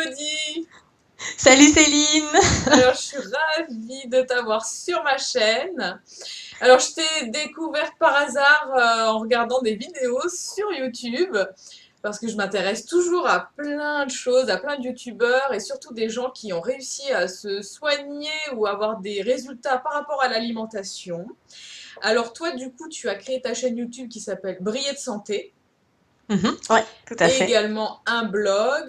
Elodie! Salut Céline! Alors, je suis ravie de t'avoir sur ma chaîne. Alors, je t'ai découverte par hasard en regardant des vidéos sur YouTube parce que je m'intéresse toujours à plein de choses, à plein de youtubeurs et surtout des gens qui ont réussi à se soigner ou avoir des résultats par rapport à l'alimentation. Alors, toi, du coup, tu as créé ta chaîne YouTube qui s'appelle Briller de santé. Ouais, tout à Et fait. également un blog.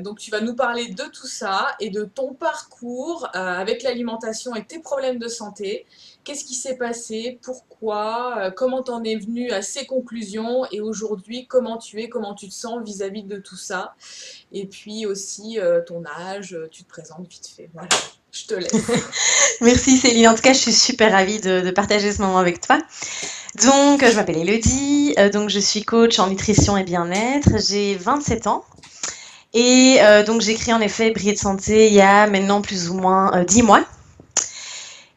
Donc tu vas nous parler de tout ça et de ton parcours avec l'alimentation et tes problèmes de santé. Qu'est-ce qui s'est passé? Pourquoi? Comment t'en es venu à ces conclusions? Et aujourd'hui, comment tu es? Comment tu te sens vis-à-vis de tout ça? Et puis aussi ton âge, tu te présentes vite fait. Voilà, je te laisse. Merci Céline. En tout cas, je suis super ravie de partager ce moment avec toi. Donc, je m'appelle Elodie. Donc, je suis coach en nutrition et bien-être. J'ai 27 ans. Et donc, j'ai créé en effet Briller de santé il y a maintenant plus ou moins 10 mois.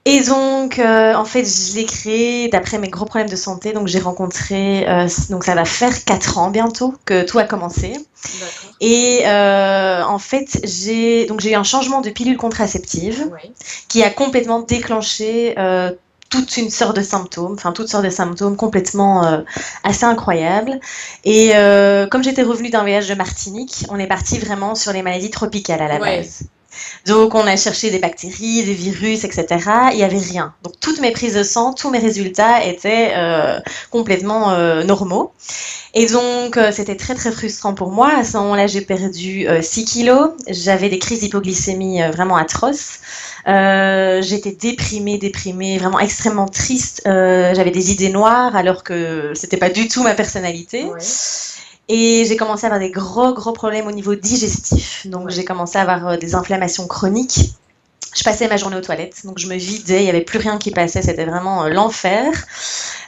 Et donc, en fait, je l'ai créé d'après mes gros problèmes de santé. Donc, j'ai rencontré, donc ça va faire 4 ans bientôt que tout a commencé. D'accord. Et en fait, j'ai eu un changement de pilule contraceptive Oui. qui a complètement déclenché toute une sorte de symptômes, enfin toutes sortes de symptômes complètement assez incroyables. Et comme j'étais revenue d'un voyage de Martinique, on est parti vraiment sur les maladies tropicales à la Ouais. base. Donc, on a cherché des bactéries, des virus, etc. Il n'y avait rien. Donc, toutes mes prises de sang, tous mes résultats étaient complètement normaux. Et donc, c'était très, très frustrant pour moi. À ce moment-là, j'ai perdu 6 kilos. J'avais des crises d'hypoglycémie vraiment atroces. J'étais déprimée, vraiment extrêmement triste. J'avais des idées noires alors que c'était pas du tout ma personnalité. Ouais. Et j'ai commencé à avoir des gros, gros problèmes au niveau digestif. Donc, j'ai Ouais. commencé à avoir des inflammations chroniques. Je passais ma journée aux toilettes, donc je me vidais, il n'y avait plus rien qui passait, c'était vraiment l'enfer.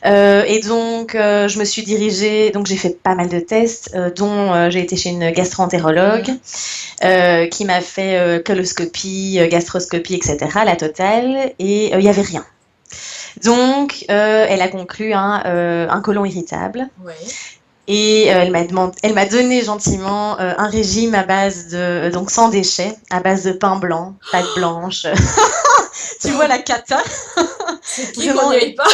Et donc, je me suis dirigée, donc j'ai fait pas mal de tests, dont j'ai été chez une gastro-entérologue Mhm. qui m'a fait coloscopie, gastroscopie, etc., la totale, et il n'y avait rien. Donc, elle a conclu un côlon irritable. Ouais. Et elle m'a donné gentiment un régime à base de, donc sans déchets, à base de pain blanc, pâte blanche. Tu vois la cata, C'est qui qu'on vraiment n'y aille pas?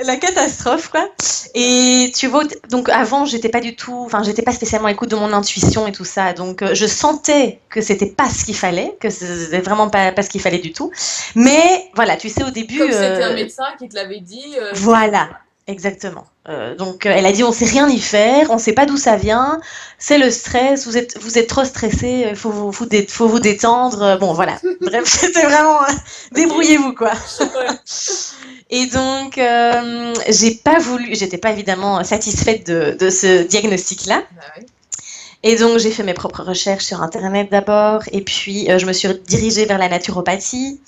la catastrophe quoi. Et tu vois, donc avant j'étais pas du tout, enfin j'étais pas spécialement à l'écoute de mon intuition et tout ça, donc je sentais que c'était pas ce qu'il fallait, que c'était vraiment pas ce qu'il fallait du tout. Mais voilà, tu sais au début, Comme c'était un médecin qui te l'avait dit, voilà, exactement. Donc elle a dit on sait rien y faire, on sait pas d'où ça vient, c'est le stress, vous êtes trop stressé, il faut vous détendre. Bon voilà, bref, c'était vraiment ok. débrouillez-vous quoi. Ouais. Et donc j'ai pas voulu, j'étais pas évidemment satisfaite de ce diagnostic-là. Bah ouais. Et donc j'ai fait mes propres recherches sur internet d'abord, et puis je me suis dirigée vers la naturopathie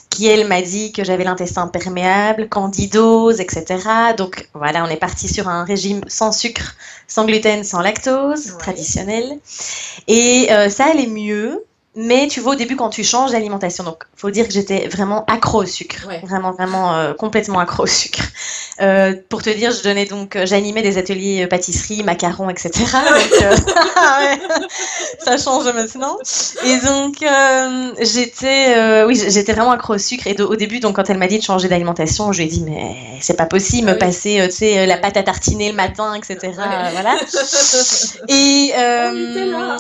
qui, elle, m'a dit que j'avais l'intestin perméable, candidose, etc. Donc voilà, on est parti sur un régime sans sucre, sans gluten, sans lactose, Ouais. traditionnel. Et ça allait mieux. Mais tu vois, au début, quand tu changes d'alimentation, donc faut dire que j'étais vraiment accro au sucre, Ouais. vraiment, vraiment complètement accro au sucre. Pour te dire, j'animais des ateliers pâtisserie, macarons, etc. Ah Donc, ouais. ouais, ça change maintenant. Et donc, j'étais vraiment accro au sucre. Et au début, donc, quand elle m'a dit de changer d'alimentation, je lui ai dit, mais c'est pas possible, Ah me oui. passer, tu sais, la Ouais. pâte à tartiner le matin, Ouais. etc. Voilà. Et, On était là.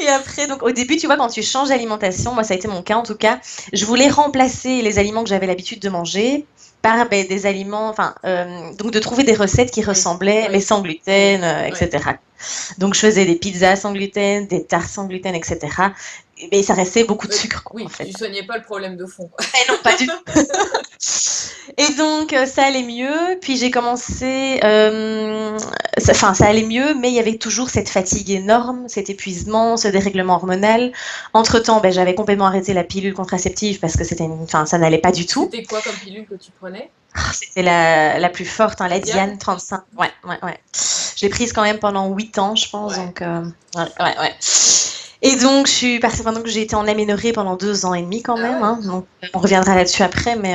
et après, donc, au début, tu vois, quand tu changes d'alimentation, moi, ça a été mon cas en tout cas, je voulais remplacer les aliments que j'avais l'habitude de manger par des aliments, enfin, donc de trouver des recettes qui Oui. ressemblaient, mais Oui. sans Oui. gluten, Ouais. etc. Donc, je faisais des pizzas sans gluten, des tartes sans gluten, etc. Mais ça restait beaucoup de sucre, quoi, en Oui, fait. tu soignais pas le problème de fond, quoi. Mais non, pas du tout. Et donc, ça allait mieux. Puis j'ai commencé, ça allait mieux, mais il y avait toujours cette fatigue énorme, cet épuisement, ce dérèglement hormonal. Entre-temps, ben, j'avais complètement arrêté la pilule contraceptive parce que ça n'allait pas du tout. C'était quoi comme pilule que tu prenais? C'était la plus forte, hein, La la Diane? Diane 35. Ouais, ouais, ouais. Je l'ai prise quand même pendant 8 ans, je pense. Ouais. Donc, ouais, ouais, ouais. Et donc, je suis partie pendant que j'ai été en aménorrhée pendant 2 ans et demi quand Ah même. ouais. Hein, donc, on reviendra là-dessus après, mais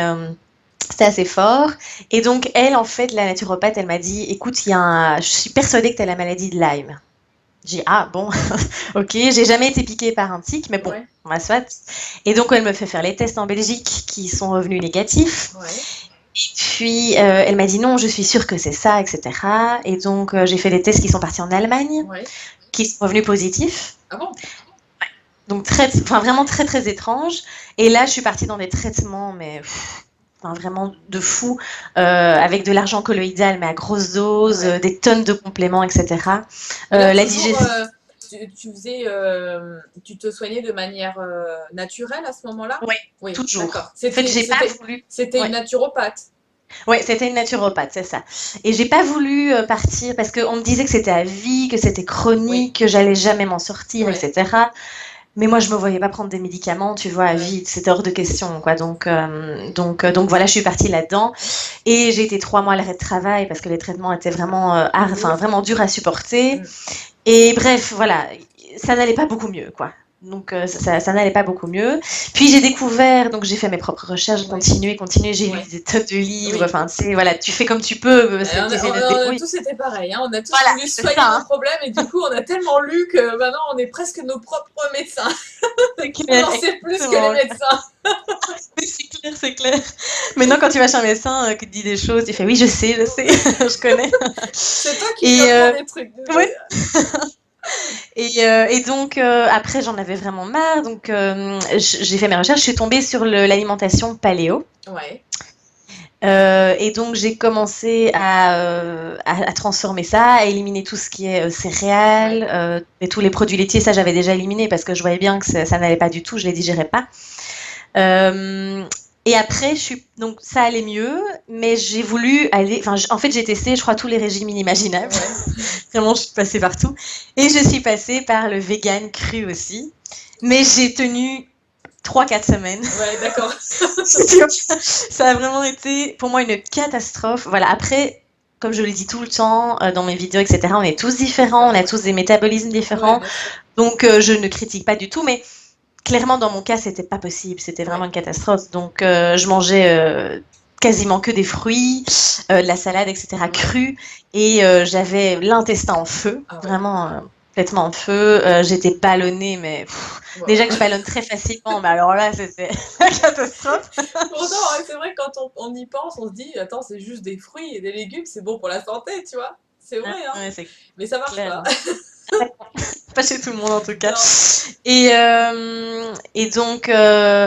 C'était assez fort. Et donc, elle, en fait, la naturopathe, elle m'a dit, écoute, je suis persuadée que tu as la maladie de Lyme. J'ai dit, ah bon, ok, j'ai jamais été piquée par un tic, mais bon, Ouais, on va soit. Et donc, elle me fait faire les tests en Belgique qui sont revenus négatifs. ouais, Et puis, elle m'a dit, non, je suis sûre que c'est ça, etc. Et donc, j'ai fait des tests qui sont partis en Allemagne, ouais. qui sont revenus positifs. Ah bon? Donc, enfin, vraiment très, très étrange. Et là, je suis partie dans des traitements, mais enfin, vraiment de fou, avec de l'argent colloïdal, mais à grosse dose, Ouais. des tonnes de compléments, etc. Mais là, La toujours, digestion, tu te soignais de manière naturelle à ce moment-là? ouais, Oui, toujours. d'accord. En fait, j'ai pas voulu. C'était une Ouais. naturopathe. Ouais, c'était une naturopathe, c'est ça. Et j'ai pas voulu partir parce qu'on me disait que c'était à vie, que c'était Oui, chronique, que j'allais jamais m'en sortir, ouais, etc. Mais moi, je me voyais pas prendre des médicaments, tu vois, à ouais. vie, c'était hors de question, quoi. Donc voilà, je suis partie là-dedans. Et j'ai été 3 mois à l'arrêt de travail parce que les traitements étaient vraiment, enfin, Lourd. vraiment durs à supporter. Mm. Et bref, voilà, ça n'allait pas beaucoup mieux, quoi. Donc ça n'allait pas beaucoup mieux. Puis j'ai découvert, donc j'ai fait mes propres recherches, Ouais, continué, j'ai lu ouais. des tonnes de livres, Oui. enfin, tu sais, voilà, tu fais comme tu peux, On a, t'essayes de te on a débrouiller. tous été pareil, hein. On a tous Voilà, voulu c'est soigner ça, nos hein. problèmes et du coup, on a tellement lu que maintenant, on est presque nos propres médecins. C'est On clair, en sait plus que les exactement. médecins. C'est clair, c'est clair. Maintenant, quand tu vas chez un médecin qui te dit des choses, tu fais oui, je sais, je connais. C'est toi qui lui Et apprends des trucs, ouais. désolé. Et donc après, j'en avais vraiment marre. Donc j'ai fait mes recherches. Je suis tombée sur l'alimentation paléo. Ouais, Et donc j'ai commencé à transformer ça, à éliminer tout ce qui est ouais. céréales et tous les produits laitiers. Ça, j'avais déjà éliminé parce que je voyais bien que ça n'allait pas du tout. Je les digérais pas. Euh, et après, donc ça allait mieux, mais j'ai voulu aller. Enfin, en fait, j'ai testé, je crois, tous les régimes inimaginables. Ouais, Vraiment, je suis passée partout. Et je suis passée par le vegan cru aussi. Mais j'ai tenu 3 4 semaines. ouais, d'accord. Ça a vraiment été pour moi une catastrophe. Voilà, après, comme je le dis tout le temps dans mes vidéos, etc., on est tous C'est différents, on ça, a ouais. tous des métabolismes Ouais, différents. bien sûr. Donc, je ne critique pas du tout, mais clairement, dans mon cas, c'était pas possible. C'était vraiment Ouais, une catastrophe. Donc, je mangeais quasiment que des fruits, de la salade, etc., ouais. crue. Et j'avais l'intestin en feu, Ah ouais. vraiment complètement en feu. J'étais ballonnée, mais déjà que je Wow. ballonne très facilement, mais alors là, c'était la catastrophe. Pourtant, ouais, c'est vrai que quand on y pense, on se dit, attends, c'est juste des fruits et des légumes, c'est bon pour la santé, tu vois. C'est Ouais, vrai, hein. ouais, c'est Mais ça marche clair, pas. hein. Pas chez tout le monde en tout cas. Non. Et donc,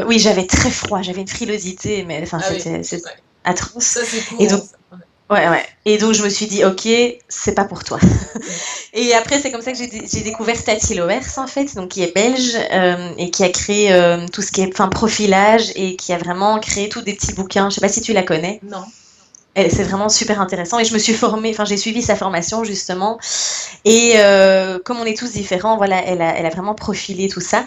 oui, j'avais très froid, j'avais une frilosité, mais enfin, Ah oui. c'était Ouais. atroce. Ça, c'est Et courant, donc, ça. Ouais. ouais, ouais. Et donc, je me suis dit, ok, c'est pas pour toi. Mm. Et après, c'est comme ça que j'ai découvert Tati Loers, en fait, donc qui est belge et qui a créé tout ce qui est enfin, profilage et qui a vraiment créé tous des petits bouquins. Je sais pas si tu la connais. Non. C'est vraiment super intéressant et je me suis formée, enfin j'ai suivi sa formation justement et comme on est tous différents, voilà, elle a vraiment profilé tout ça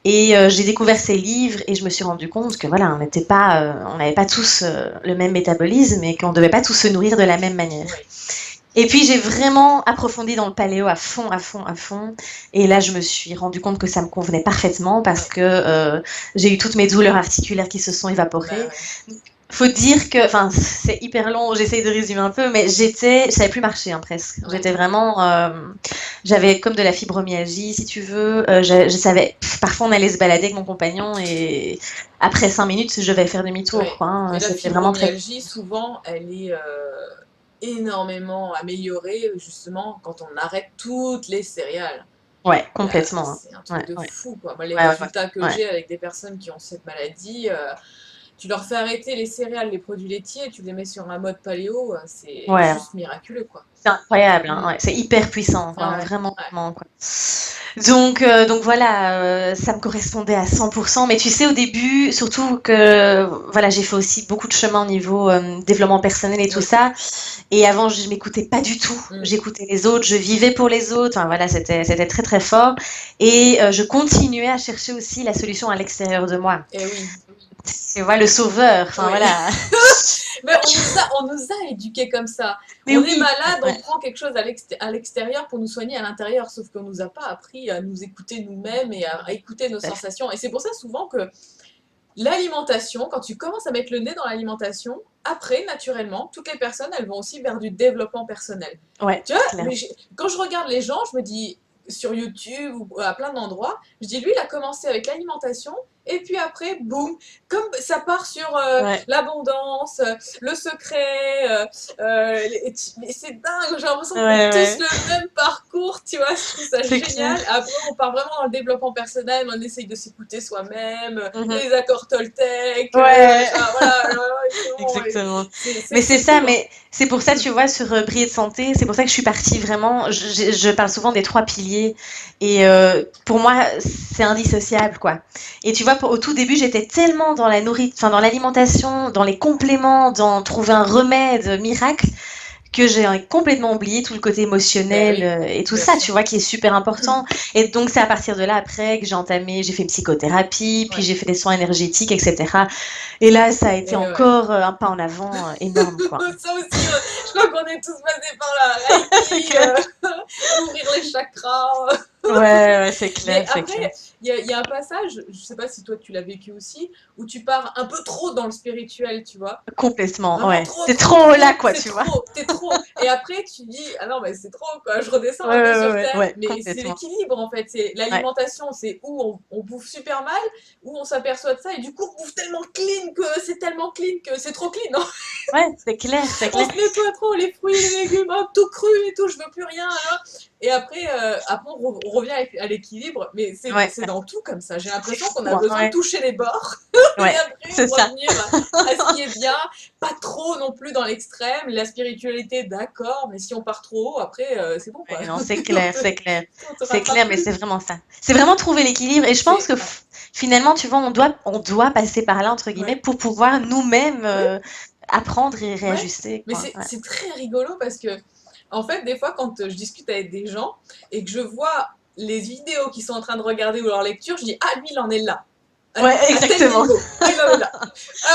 et j'ai découvert ses livres et je me suis rendu compte que voilà, on n'avait pas tous le même métabolisme et qu'on ne devait pas tous se nourrir de la même manière. Oui. Et puis j'ai vraiment approfondi dans le paléo à fond, à fond, à fond. Et là, je me suis rendu compte que ça me convenait parfaitement parce Ouais. que j'ai eu toutes mes douleurs articulaires qui se sont Bah évaporées. ouais. Faut dire que, enfin, c'est hyper long, j'essaye de résumer un peu, mais je savais plus marcher hein, presque. Ouais. J'étais vraiment, j'avais comme de la fibromyalgie, si tu veux. Je savais, parfois on allait se balader avec mon compagnon et après 5 minutes, je vais faire demi-tour, Ouais. quoi. Hein. Mais la C'était vraiment très, fibromyalgie, souvent, elle est énormément améliorée, justement, quand on arrête toutes les céréales. ouais, Là, complètement. Hein. c'est un truc Ouais, de ouais, fou, quoi. Moi, les ouais, ouais, ouais. résultats que Ouais. j'ai avec des personnes qui ont cette maladie, tu leur fais arrêter les céréales, les produits laitiers, tu les mets sur un mode paléo, c'est Ouais, juste miraculeux, quoi. c'est incroyable, hein, Mm. ouais, c'est hyper puissant, quoi, Ah hein, ouais, vraiment, ouais, vraiment, quoi. Donc voilà, ça me correspondait à 100%. Mais tu sais, au début, surtout que voilà, j'ai fait aussi beaucoup de chemin au niveau développement personnel et tout oui. ça. Et avant, je m'écoutais pas du tout. Mm. J'écoutais les autres, je vivais pour les autres. Enfin voilà, c'était très très fort. Et je continuais à chercher aussi la solution à l'extérieur de moi. Eh oui, Tu vois, le sauveur. Enfin oui. voilà. Mais on nous a éduqués comme ça. Mais On est oui, malade, on ouais, prend quelque chose à l'extérieur pour nous soigner à l'intérieur, sauf qu'on nous a pas appris à nous écouter nous-mêmes et à écouter nos tout à fait. sensations. Et c'est pour ça souvent que l'alimentation, quand tu commences à mettre le nez dans l'alimentation, après, naturellement, toutes les personnes, elles vont aussi vers du développement personnel. Ouais, Tu vois, clair. quand je regarde les gens, je me dis, sur YouTube ou à plein d'endroits, je dis, lui, il a commencé avec l'alimentation, et puis après, boum, comme ça part sur Ouais, l'abondance, le secret, mais c'est dingue, j'ai l'impression ouais, qu'on fait tous ouais. le même parcours, tu vois, je trouve ça C'est clair. génial. Après, on part vraiment dans le développement personnel, on essaye de s'écouter soi-même, Mhm. les accords Toltec, Ouais. machin, voilà, c'est bon, Exactement. Mais c'est c'est ça, cool, hein. mais c'est pour ça, tu vois, sur Briller de santé, c'est pour ça que je suis partie vraiment. Je parle souvent des 3 piliers, et pour moi, c'est indissociable, quoi. Et tu vois, au tout début, j'étais tellement dans la nourriture, enfin dans l'alimentation, dans les compléments, dans trouver un remède miracle, que j'ai complètement oublié tout le côté Ben émotionnel oui, et tout bien ça, sûr. tu vois, qui est super important. Et donc, c'est à partir de là, après, que j'ai fait psychothérapie, puis Ouais. j'ai fait des soins énergétiques, etc. Et là, ça a été Et ouais. encore un pas en avant énorme, quoi. Ça aussi, je crois qu'on est tous passés par là. C'est Reiki, clair. ouvrir les chakras. Ouais, ouais, c'est Mais clair, c'est après, clair. il y a un passage, je sais pas si toi tu l'as vécu aussi, où tu pars un peu trop dans le spirituel, tu vois. Complètement, Vraiment ouais. trop, C'est trop, trop là, trop, quoi, c'est tu vois. trop, t'es trop. Et après, tu dis, ah non, mais c'est trop, quoi, je redescends Ouais, un peu ouais, ouais, sur ouais, terre. ouais, Mais c'est complètement. l'équilibre, en fait. C'est Ouais, l'alimentation, c'est où on bouffe super mal, où on s'aperçoit de ça, et du coup, on bouffe tellement clean que c'est tellement clean que c'est trop clean, hein. ouais, c'est clair, c'est On clair. se nettoie trop, les fruits, les légumes, hop, tout cru et tout, je veux plus rien, hein. Et après, après on revient à l'équilibre, mais Ouais, c'est dans tout comme ça. J'ai c'est l'impression qu'on fou, a hein, besoin de ouais, toucher les bords et ouais, après c'est ça. revenir à ce qui est bien, pas trop non plus dans l'extrême. La spiritualité, d'accord, mais si on part trop haut, après, c'est bon, quoi. Ouais, non, c'est clair, c'est clair. On te C'est rattrape clair, mais plus. c'est vraiment ça. C'est vraiment trouver l'équilibre. Et je pense C'est, que finalement, tu vois, on doit passer par là, entre guillemets, ouais, pour pouvoir nous-mêmes ouais, apprendre et ouais. réajuster, Mais quoi. Ouais. c'est très rigolo parce que, en fait, des fois, quand je discute avec des gens et que je vois les vidéos qu'ils sont en train de regarder ou leur lecture, je dis, ah, lui, il en est là. Ouais, À tel exactement. niveau. Ah, il en est là.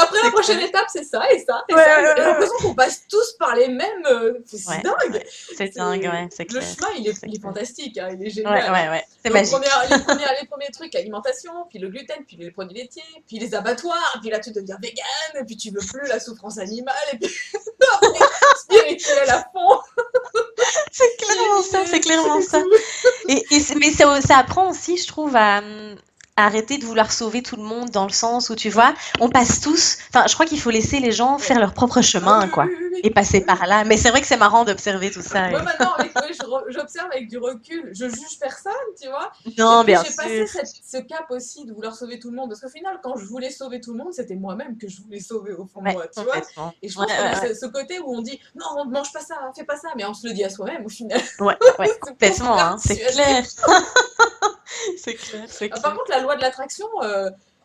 Après, la C'est prochaine clair. étape, c'est ça, et ça, et Ouais, ça. ouais, J'ai ouais, ouais. l'impression qu'on passe tous par les mêmes. C'est Ouais, dingue. ouais. C'est dingue, ouais, c'est Le clair. chemin, C'est il est clair. fantastique, hein, il est Ouais, génial, ouais, hein. ouais. C'est Donc, magique. les premiers trucs, l'alimentation, puis le gluten, puis les produits laitiers, puis les abattoirs, puis là, tu deviens vegan, et puis tu veux plus la souffrance animale, et puis après, spirituel à fond, C'est clairement ça, c'est féministe, clairement et ça. tout. Mais ça apprend aussi, je trouve, à arrêter de vouloir sauver tout le monde dans le sens où, tu Ouais, vois, on passe tous. Enfin, je crois qu'il faut laisser les gens ouais. faire leur propre Ah oui, chemin, oui, quoi. oui, oui, Et passer oui. par là. Mais c'est vrai que c'est marrant d'observer tout ça. Moi maintenant, j'observe avec du recul, je juge personne, tu vois. Et Non, puis bien j'ai sûr. passé ce cap aussi de vouloir sauver tout le monde, parce qu'au final, quand je voulais sauver tout le monde, c'était moi-même que je voulais sauver au fond de Ouais, moi, tu vois. complètement. Et je Ouais, pense qu'on a ouais, ouais. ce côté où on dit non, on ne mange pas ça, fais pas ça, mais on se le dit à soi-même au final. Ouais, ouais, C'est pour se complètement, hein. C'est persuader. clair. C'est clair, c'est Ah, par clair. contre, la loi de l'attraction,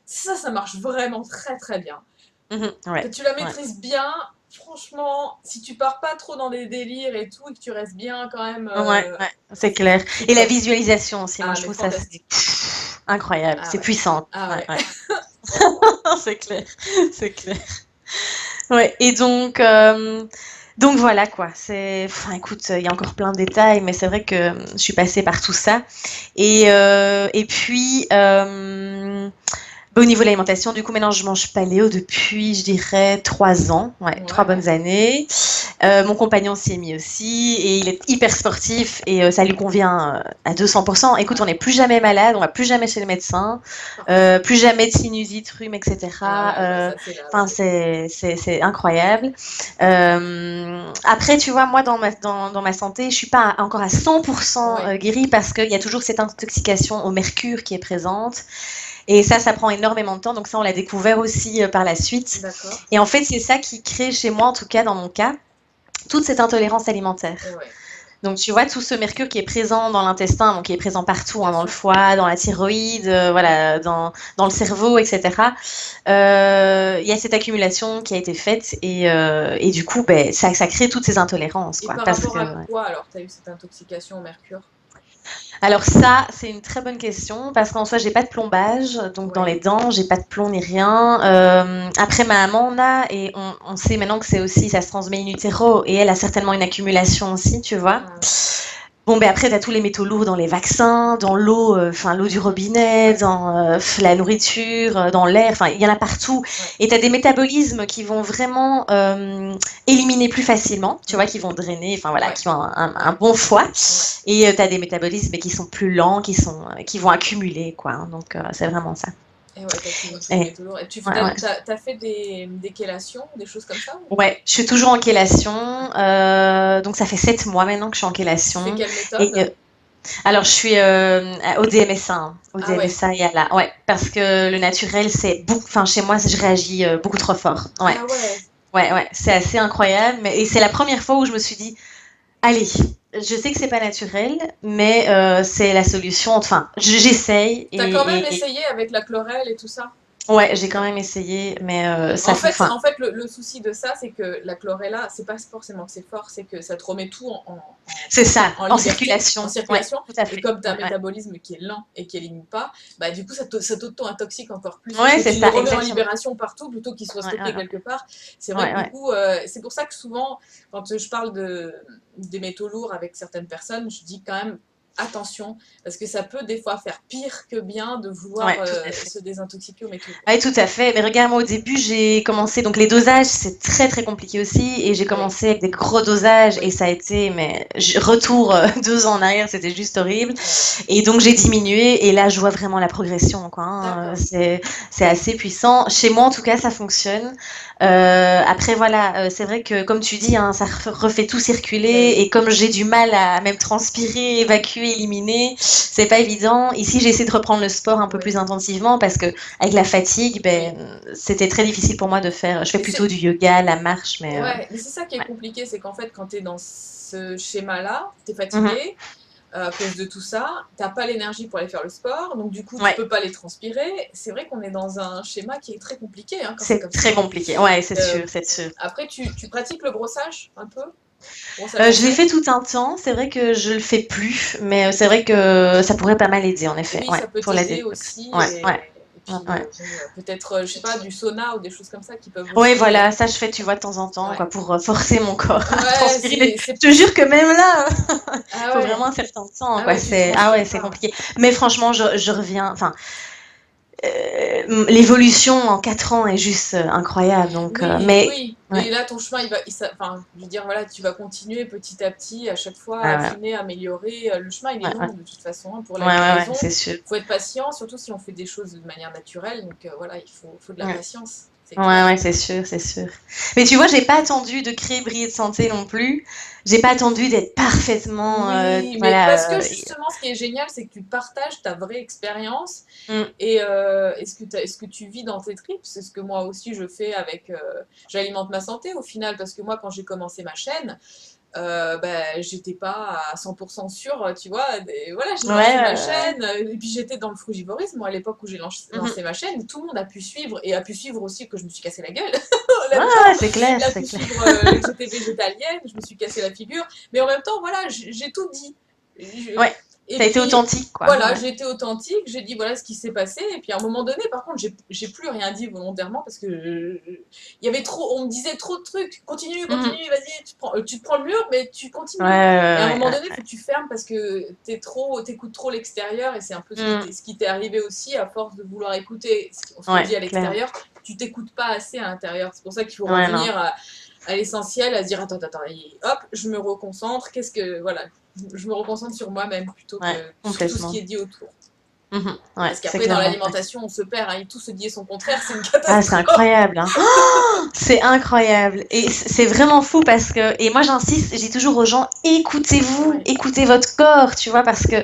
ça marche vraiment très très bien. Mhm, Que ouais, tu la ouais. maîtrises bien, franchement, si tu pars pas trop dans des délires et tout, et que tu restes bien quand même, Ouais, ouais, c'est clair. c'est Et la top. visualisation aussi, moi Ah, je mais trouve ça c'est fantastique. incroyable, Ah c'est ouais. puissant. Ah Ouais, ouais. ouais. C'est clair, c'est clair. Ouais, et donc voilà quoi. Enfin écoute, il y a encore plein de détails, mais c'est vrai que je suis passée par tout ça. Et puis, bah, au niveau de l'alimentation, du coup, maintenant, je mange paléo depuis, je dirais, 3 ans. Ouais, 3 bonnes Ouais. années. Mon compagnon s'y est mis aussi et il est hyper sportif et ça lui convient à 200%. Écoute, on Ah, n'est plus jamais malade, on va plus jamais chez le médecin, parfait. plus jamais de sinusite, rhume, Ah etc. ouais, bah ça c'est là, Enfin, ouais. c'est incroyable. Après, tu vois, moi, dans ma santé, je suis pas encore à 100% Ouais, guérie parce qu'il y a toujours cette intoxication au mercure qui est présente. Et ça prend énormément de temps. Donc ça, on l'a découvert aussi par la suite. d'accord. Et en fait, c'est ça qui crée chez moi, en tout cas dans mon cas, toute cette intolérance alimentaire. Ouais, Donc tu vois, tout ce mercure qui est présent dans l'intestin, donc qui est présent partout, hein, bien dans le sûr. foie, dans la thyroïde, voilà, dans le cerveau, etc. Il y a cette accumulation qui a été faite et du coup, ben, ça crée toutes ces intolérances, Et quoi. par Parce rapport que, à ouais. quoi alors t'as eu cette intoxication au mercure? Alors ça, c'est une très bonne question parce qu'en soi, j'ai pas de plombage, donc dans Ouais. les dents, j'ai pas de plomb ni rien. Après, ma maman en a et on sait maintenant que c'est aussi, ça se transmet in utero et elle a certainement une accumulation aussi, tu vois. Ah, Bon, ben après, tu as tous les métaux lourds dans les vaccins, dans l'eau, enfin l'eau du robinet, Ouais, dans la nourriture, dans l'air, enfin il y en a partout. ouais. Et tu as des métabolismes qui vont vraiment éliminer plus facilement, tu vois, Mhm. qui vont drainer, enfin voilà, Ouais, qui ont un ouais, bon foie. ouais. Et tu as des métabolismes qui sont plus lents, qui vont accumuler, quoi. Hein. Donc c'est vraiment ça. Et ouais, t'accumules tous les Et, métaux lourds. Et ouais, ouais. t'as fait des chélations, des choses comme ça ou pas? Ouais, je suis toujours en chélation. Donc ça fait 7 mois maintenant que je suis en Tu fais chélation. quelle Et méthode? alors je suis au DMSA, hein. Au Ah ouais. DMSA, il y a là, ouais, parce que le naturel, c'est beaucoup, enfin chez moi, je réagis beaucoup trop fort. Ouais, Ah ouais. ouais, ouais, c'est assez incroyable. Et c'est la première fois où je me suis dit, allez, je sais que c'est pas naturel, mais c'est la solution. Enfin, j'essaye T'as quand même et essayé avec la chlorelle et tout ça? ouais, j'ai quand même essayé, mais ça, enfin, En fait le souci de ça, c'est que la chlorella, c'est pas forcément que c'est fort, c'est que ça te remet tout c'est ça, en en liberté, en circulation. Ouais, circulation. tout à Et fait. comme tu as un Ouais, ouais. métabolisme qui est lent et qui élimine pas, bah, du coup, ça t'auto-intoxique encore plus parce Ouais, que c'est tu le ça, remets en exactement. libération partout plutôt qu'il soit Ouais, ouais, stocké quelque part. C'est vrai ouais, que du ouais. coup, c'est pour ça que souvent, quand je parle des métaux lourds avec certaines personnes, je dis quand même attention parce que ça peut des fois faire pire que bien de vouloir Ouais, tout à fait. se désintoxiquer aux métaux lourds. Oui, tout à fait. Mais regarde, moi, au début, j'ai commencé, donc les dosages, c'est très, très compliqué aussi. Et j'ai Oui, commencé avec des gros dosages et oui, ça a été, mais retour 2 ans en arrière, c'était juste horrible. ouais. Et donc, j'ai diminué et là, je vois vraiment la progression, quoi. Hein. D'accord. C'est assez puissant. Chez moi, en tout cas, ça fonctionne. Après, voilà, c'est vrai que, comme tu dis, hein, ça refait tout Ben circuler. oui. Et comme j'ai du mal à même transpirer, évacuer, éliminer, c'est pas évident. Ici, j'ai essayé de reprendre le sport un peu Oui, plus intensivement parce que avec la fatigue, oui. ben, c'était très difficile pour moi de faire. Je fais Mais plutôt c'est du yoga, la marche, mais ouais, mais c'est ça qui est ouais. compliqué, c'est qu'en fait, quand tu es dans ce schéma-là, tu es Mhm. fatigué à cause de tout ça, t'as pas l'énergie pour aller faire le sport, donc du coup, tu Ouais, peux pas les transpirer. C'est vrai qu'on est dans un schéma qui est très compliqué hein, quand c'est c'est comme ça. très compliqué. Ouais, c'est Euh, sûr, c'est sûr. après, tu pratiques le brossage un peu? Brossage à Je l'ai dents? fait tout un temps. C'est vrai que je le fais plus, mais c'est vrai que ça pourrait pas mal aider, en effet. Oui, Ouais, ça peut pour la t'aider détox. aussi. Ouais, ouais, Et ouais, puis, ouais. bon, peut-être, je sais pas, du sauna ou des choses comme ça qui peuvent Ouais, aussi. voilà, ça je fais, tu vois, de temps en temps, Ouais, quoi, pour forcer mon corps à ouais transpirer. Mais c'est. je te jure que même là, Ah faut vraiment ouais, un certain temps, ah quoi. ouais, tu C'est, ah ouais, transpires c'est pas. compliqué. Mais franchement, je reviens. Enfin, l'évolution en 4 ans est juste incroyable. Donc, Oui, mais oui, ouais, mais là ton chemin, enfin, je veux dire, voilà, tu vas continuer petit à petit, à chaque fois, ouais, ouais, affiner, améliorer. Le chemin, il est ouais, ouais, long de toute façon hein, pour ouais, la ouais, ouais, guérison. c'est sûr. Faut être patient, surtout si on fait des choses de manière naturelle. Donc voilà, faut de la Ouais. patience, c'est Ouais, clair. ouais, c'est sûr, c'est sûr. Mais tu vois, j'ai pas attendu de créer Briller de santé non plus. J'ai pas attendu d'être parfaitement, Oui, mais parce que voilà. justement, ce qui est génial, c'est que tu partages ta vraie expérience Mm, et ce que tu vis dans tes tripes. C'est ce que moi aussi je fais avec. J'alimente ma santé au final, parce que moi, quand j'ai commencé ma chaîne, bah, j'étais pas à 100% sûre, tu vois. Voilà, j'ai ouais, lancé ma ouais. chaîne, et puis j'étais dans le frugivorisme. Moi, à l'époque où j'ai Mhm. lancé ma chaîne, tout le monde a pu suivre, et a pu suivre aussi que je me suis cassé la gueule. En Ouais, même temps, ouais, c'est clair, il a c'est pu clair. suivre que j'étais végétalienne, je me suis cassé la figure. Mais en même temps, voilà, j'ai tout dit. Je- Ouais, Et t'as été puis, authentique, quoi. voilà, Ouais. j'ai été authentique, j'ai dit voilà ce qui s'est passé. Et puis à un moment donné, par contre, j'ai plus rien dit volontairement parce que il y avait trop, on me disait trop de trucs. Continue, Mhm. continue, vas-y, tu te prends le mur, mais tu Ouais, continues. Et à un ouais, moment ouais, donné, il faut que tu fermes parce que t'écoutes trop l'extérieur et c'est un peu ouais. Mm. ce qui t'est arrivé aussi à force de vouloir écouter ce qu'on Ouais, dit à clairement. l'extérieur. Tu t'écoutes pas assez à l'intérieur. C'est pour ça qu'il faut Ouais, non. revenir à l'essentiel, à se dire attends, hop, je me reconcentre. Voilà, je me reconcentre sur moi-même plutôt Ouais, que sur tout ce qui complètement. est dit autour. Mhm. Ouais, Parce c'est qu'après, dans clairement ça. l'alimentation, on se perd, hein, tout se dit et son contraire, c'est une Ah, c'est catastrophe. incroyable, hein. Oh, c'est incroyable. Et c'est vraiment fou parce que, et moi j'insiste, j'ai toujours aux gens, écoutez-vous, Ouais. écoutez votre corps, tu vois, parce que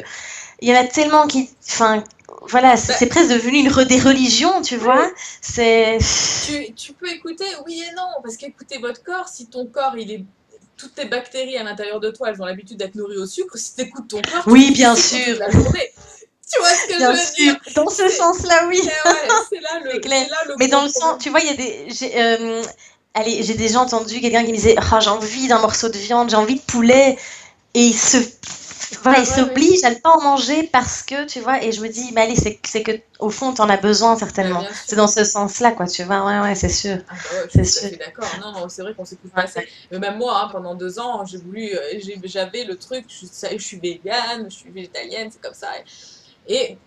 il y en a tellement qui, enfin, voilà, Bah, c'est presque devenu des religions, tu vois. oui, C'est, tu peux écouter, oui et non, parce qu'écouter votre corps, si ton corps, il est. Toutes tes bactéries à l'intérieur de toi, elles ont l'habitude d'être nourries au sucre. Si tu écoutes ton corps, tu oui, bouffes du bien sucre toute sûr, la journée. Tu vois ce que bien je veux sûr, dire? dans ce C'est, sens-là, oui. ouais, C'est clair. c'est là le Mais gros dans le sens, problème. tu vois, il y a allez, j'ai déjà entendu quelqu'un qui me disait, ah, j'ai envie d'un morceau de viande, j'ai envie de poulet, et il se voilà, Ah ils ouais, ouais. s'obligent à ne pas en manger parce que, tu vois, et je me dis, mais allez, c'est que, au fond, t'en as besoin, Bah, certainement. bien C'est sûr. dans ce sens-là, quoi, tu vois, ouais, ouais, c'est sûr, Ah bah ouais, je c'est suis tout à sûr. fait d'accord. Non, non, c'est vrai qu'on s'écoute pas Ouais, assez. ouais. Mais même moi, hein, pendant 2 ans, j'avais le truc, je suis végane, je suis végétalienne, c'est comme ça. Et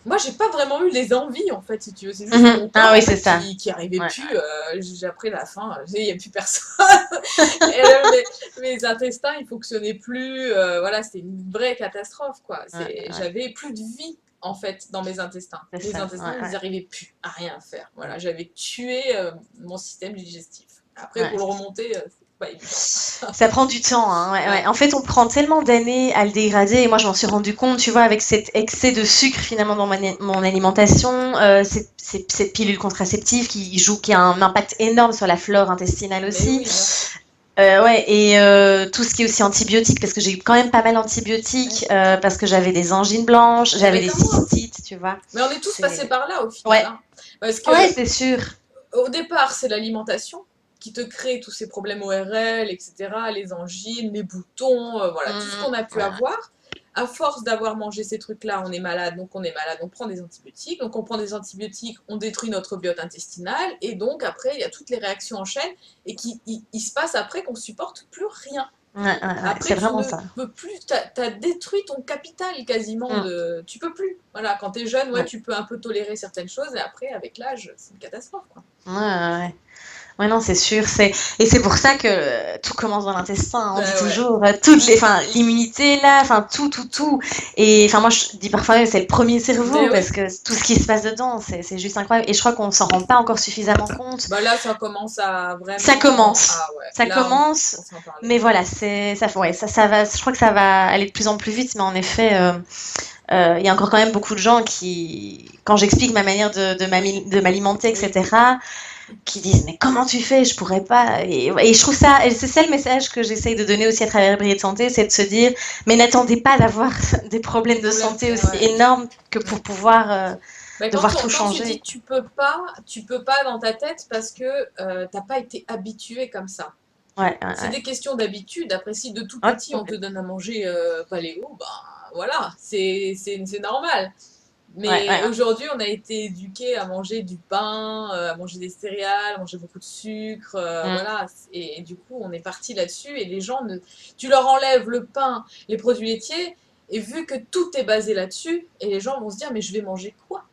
moi, j'ai pas vraiment eu les envies, en fait, si tu veux. C'est juste Mhm. mon Ah corps, oui, en c'est fait, ça. qui arrivait Ouais, plus. J'ai après la fin, il y a plus personne. Et mes intestins, ils fonctionnaient plus. Voilà, c'était une vraie catastrophe, quoi. ouais, ouais, J'avais plus de vie, en fait, dans mes intestins. c'est Mes ça, intestins, ouais, ils ouais, n'arrivaient plus à rien faire. Voilà, j'avais tué mon système digestif. Après, ouais. pour le remonter, c'est pas évident. Ça prend du temps, hein, ouais, ouais. Ouais. En fait, on prend tellement d'années à le dégrader, et moi, je m'en suis rendu compte, tu vois, avec cet excès de sucre, finalement, dans mon alimentation, cette pilule contraceptive qui a un impact énorme sur la flore intestinale Mais aussi. oui, bien sûr. Ouais, et tout ce qui est aussi antibiotiques, parce que j'ai eu quand même pas mal Ouais. d'antibiotiques, parce que j'avais des angines blanches, Ah j'avais ben des comme moi. cystites, tu vois. Mais on est tous passés C'est... par là, au final, Ouais, hein. Parce que ouais, c'est sûr. au départ, c'est l'alimentation qui te crée tous ces problèmes ORL, etc., les angines, les boutons, voilà, tout ce qu'on a pu Ouais, avoir. À force d'avoir mangé ces trucs-là, on est malade, on prend des antibiotiques. Donc on prend des antibiotiques, on détruit notre biote intestinale, et donc après, il y a toutes les réactions en chaîne, et il se passe après qu'on supporte plus rien. ouais, ouais, ouais, Après, c'est tu vraiment ne ça. peux plus, t'as détruit ton capital quasiment Mm, tu peux plus. Voilà, quand t'es jeune, ouais, ouais, tu peux un peu tolérer certaines choses, et après, avec l'âge, c'est une catastrophe, quoi. ouais, ouais, ouais. Ouais, non, c'est sûr. Et c'est pour ça que tout commence dans l'intestin, hein. On dit Ben ouais. toujours, enfin, l'immunité là, enfin, tout. Et enfin, moi, je dis parfois, c'est le premier cerveau Mais parce oui. que tout ce qui se passe dedans, c'est juste incroyable. Et je crois qu'on s'en rend pas encore suffisamment compte. Bah là, ça commence à Ça vraiment. commence, Ah ouais, ça là, commence, on s'en parlait. mais voilà, ouais, ça va. Je crois que ça va aller de plus en plus vite, mais en effet, il y a encore quand même beaucoup de gens qui, quand j'explique ma manière de m'alimenter, Oui. etc., qui disent mais comment tu fais, je pourrais pas. Et je trouve ça, et c'est ça le message que j'essaye de donner aussi à travers Brillet de Santé, c'est de se dire mais n'attendez pas d'avoir des Des problèmes de problèmes, santé aussi ouais. énormes que Mm. pour pouvoir Mais devoir tout quand tu dis changer. tu peux pas dans ta tête parce que t'as pas été habitué comme ça. Ouais, ouais, C'est ouais. des questions d'habitude. Après, si de tout Ouais, petit on te complètement. donne à manger paléo, bah voilà, c'est normal. Ouais, Mais ouais, aujourd'hui, on a été éduqué à manger du pain, à manger des céréales, à manger beaucoup de sucre, ouais. voilà. Et du coup, on est parti là-dessus. Et les gens, tu leur enlèves le pain, les produits laitiers, et vu que tout est basé là-dessus, et les gens vont se dire, mais je vais manger quoi?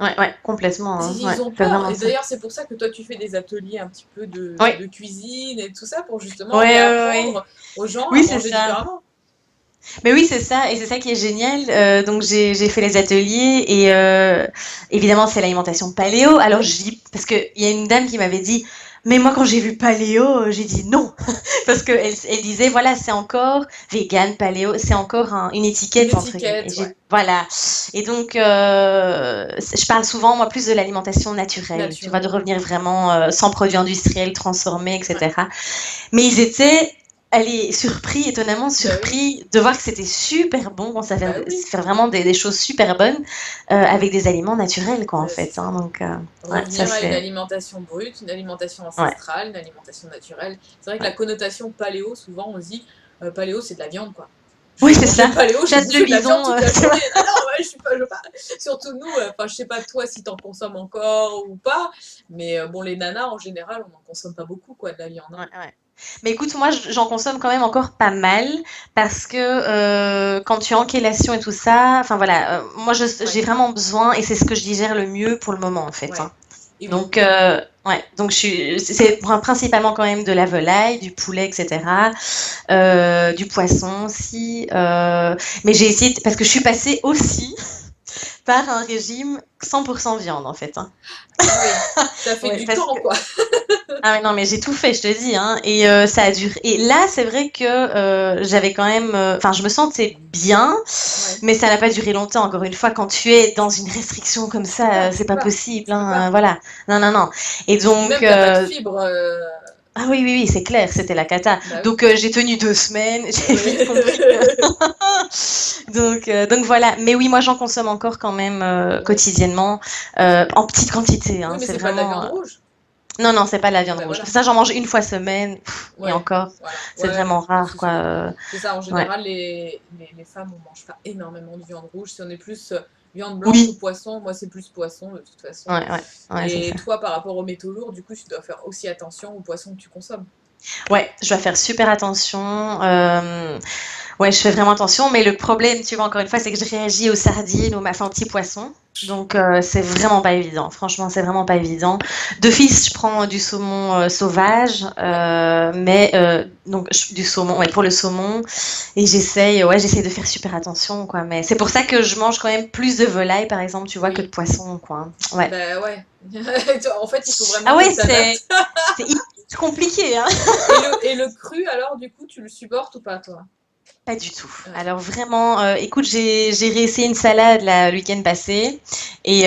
Ouais, ouais, complètement, hein. Ouais, Ils ont c'est peur. vraiment Et ça. d'ailleurs, c'est pour ça que toi, tu fais des ateliers un petit peu Oui, de cuisine et tout ça, pour justement ouais, ouais, ouais. réapprendre aux gens à Oui, c'est manger ça. différemment. Mais oui, c'est ça, et c'est ça qui est génial. Donc j'ai fait les ateliers et évidemment c'est l'alimentation paléo. Alors Oui, je dis parce que il y a une dame qui m'avait dit, mais moi quand j'ai vu paléo, j'ai dit non parce que elle disait voilà c'est encore vegan paléo, c'est encore une une étiquette entre guillemets. Et étiquette, ouais, voilà. Et donc je parle souvent moi plus de l'alimentation naturelle, tu vois, naturelle. de revenir vraiment sans produits industriels transformés, Ouais, etc. Mais ils étaient, allez, surpris, étonnamment bah oui, surpris de voir que c'était super bon, qu'on savait bah oui, faire vraiment des choses super bonnes avec des aliments naturels, quoi, en bah c'est fait, ça. hein. Donc, ouais, ça Revenir à une c'est. alimentation brute, une alimentation Ouais. ancestrale, une alimentation naturelle. C'est vrai que Ouais. la connotation paléo, souvent on se dit paléo c'est de la viande quoi. Je Oui, vais c'est manger ça. paléo, je vais Chasse le bouffer de la viande bison, toute la tu vois. journée. Ah non, ouais, je suis pas, je veux pas. Surtout nous, enfin je sais pas toi si t'en consommes encore ou pas, mais bon les nanas en général on n'en consomme pas beaucoup quoi de la viande, hein. Ouais, ouais. Mais écoute, moi, j'en consomme quand même encore pas mal parce que quand tu es en chélation et tout ça, enfin voilà, moi, j'ai Ouais, vraiment besoin et c'est ce que je digère le mieux pour le moment, en fait, hein. ouais. Et oui, Donc, ouais, donc c'est principalement quand même de la volaille, du poulet, etc. Du poisson aussi. Mais j'ai essayé, parce que je suis passée aussi par un régime 100% viande, en fait, hein. ah oui, t'as fait Ouais, du parce camp que quoi. ah mais non, mais j'ai tout fait, je te dis, hein. Et ça a duré. Et là, c'est vrai que j'avais quand même. Enfin, je me sentais bien, Ouais. mais ça n'a pas duré longtemps. Encore une fois, quand tu es dans une restriction comme ça, Tu c'est peux pas pas, possible, tu peux hein. pas. Voilà. Non, non, non. Et Puis donc. même t'as pas de fibres, Ah oui, oui, oui, c'est clair, c'était la cata. bah oui. Donc j'ai tenu 2 semaines, j'ai Oui. vite compris que. Donc voilà. Mais oui, moi j'en consomme encore quand même Ouais. quotidiennement, en petite quantité, Oui, hein. mais C'est c'est pas de la vraiment. viande rouge. Non, non, c'est pas de la Ah viande ben rouge. voilà. Ça, j'en mange une fois semaine. et Ouais, encore, voilà. c'est Ouais, vraiment rare, c'est quoi. ça. C'est ça, en Ouais. général, les femmes, on mange pas énormément de viande rouge. Si on est plus viande blanche ou Oui, poisson, moi c'est plus poisson de toute façon. ouais, c'est Et ça. toi, par rapport aux métaux lourds, du coup, tu dois faire aussi attention aux poissons que tu consommes. Ouais, je dois faire super attention. Ouais, je fais vraiment attention, mais le problème, tu vois, encore une fois, c'est que je réagis aux sardines, aux petits poissons. Donc, c'est vraiment pas évident. Franchement, c'est vraiment pas évident. D'office, je prends du saumon sauvage, Ouais, mais donc du saumon, ouais, pour le saumon, et j'essaye de faire super attention, quoi. Mais c'est pour ça que je mange quand même plus de volaille, par exemple, tu vois, que de oui. poisson, quoi. Ouais. Ben ouais. En fait, il faut vraiment Ah que ouais, tu t'adaptes. c'est hyper compliqué, hein. Et le cru, alors, du coup, tu le supportes ou pas, toi? Pas du tout. Ouais. Alors vraiment, écoute, j'ai réessayé une salade là, le week-end passé et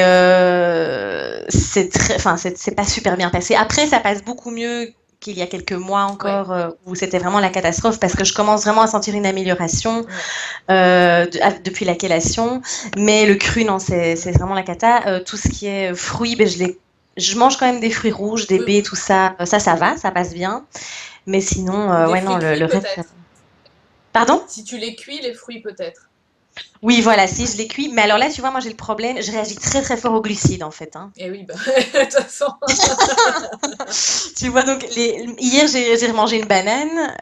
c'est pas super bien passé. Après, ça passe beaucoup mieux qu'il y a quelques mois Ouais, encore où c'était vraiment la catastrophe parce que je commence vraiment à sentir une amélioration ouais. depuis la chélation. Mais le cru, non, c'est Mm. vraiment la cata. Tout ce qui est fruits, ben, je mange quand même des fruits rouges, des Fruits baies, rouges. tout ça. Ça va, ça passe bien. Mais sinon, Ou des ouais, non, fruits cuits, le reste. peut-être. Pardon? Si tu les cuis, les fruits, peut-être. Oui, voilà, si Ouais. je les cuis. Mais alors là, tu vois, moi j'ai le problème, je réagis très très fort aux glucides en fait, hein. Et oui, bah, de toute façon. Tu vois, donc hier j'ai remangé une banane,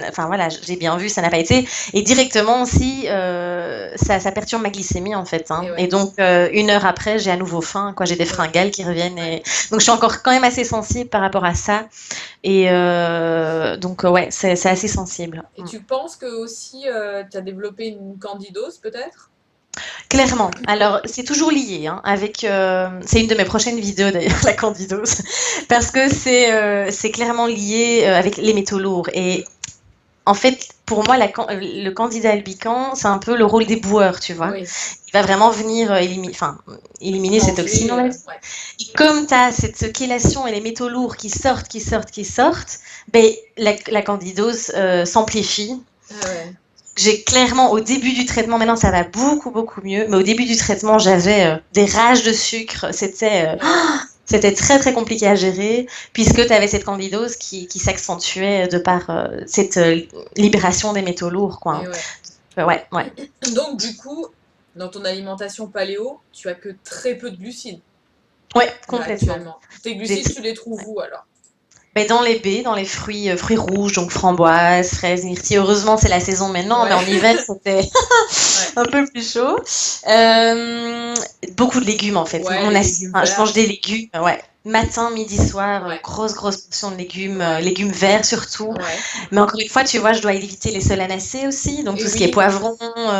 enfin voilà, j'ai bien vu, ça n'a pas été. Et directement aussi, ça perturbe ma glycémie en fait, Et hein. Et ouais, donc 1 heure après, j'ai à nouveau faim, quoi, j'ai des ouais, fringales qui reviennent. ouais. Donc je suis encore quand même assez sensible par rapport à ça. Et donc ouais, c'est assez sensible. Et tu penses que aussi, tu as développé une candidose, peut-être? Clairement. Alors, c'est toujours lié, hein, c'est une de mes prochaines vidéos d'ailleurs, la candidose, parce que c'est clairement lié avec les métaux lourds. Mm. Et en fait, pour moi, le candidat albicans, c'est un peu le rôle des boueurs, tu vois. Oui, Il va vraiment venir éliminer ces toxines, on manger, va dire. ouais. Et comme tu as cette chélation et les métaux lourds qui sortent, ben, la candidose s'amplifie. Ah ouais. J'ai clairement, au début du traitement, maintenant ça va beaucoup, beaucoup mieux, mais au début du traitement, j'avais des rages de sucre. Ah ouais. C'était très, très compliqué à gérer, puisque tu avais cette candidose qui s'accentuait de par cette libération des métaux lourds, quoi, Et hein. ouais. Ouais, ouais. Donc, du coup, dans ton alimentation paléo, tu as que très peu de glucides, Ouais, là, complètement. actuellement. Tes J'ai glucides, tu les trouves où, alors? Mais dans les baies, dans les fruits rouges, donc framboises, fraises, myrtilles. Heureusement, c'est la saison maintenant, mais Ouais, en hiver, c'était ouais. un peu plus chaud. Euh, Beaucoup de légumes en fait. Ouais, les légumes Je verts. mange des légumes, ouais. Matin, midi, soir, Ouais, grosse, grosse portion de légumes, ouais, légumes verts surtout. ouais. Mais encore une fois, tu vois, je dois éviter les solanacées aussi, donc Et tout ce qui est oui, poivron,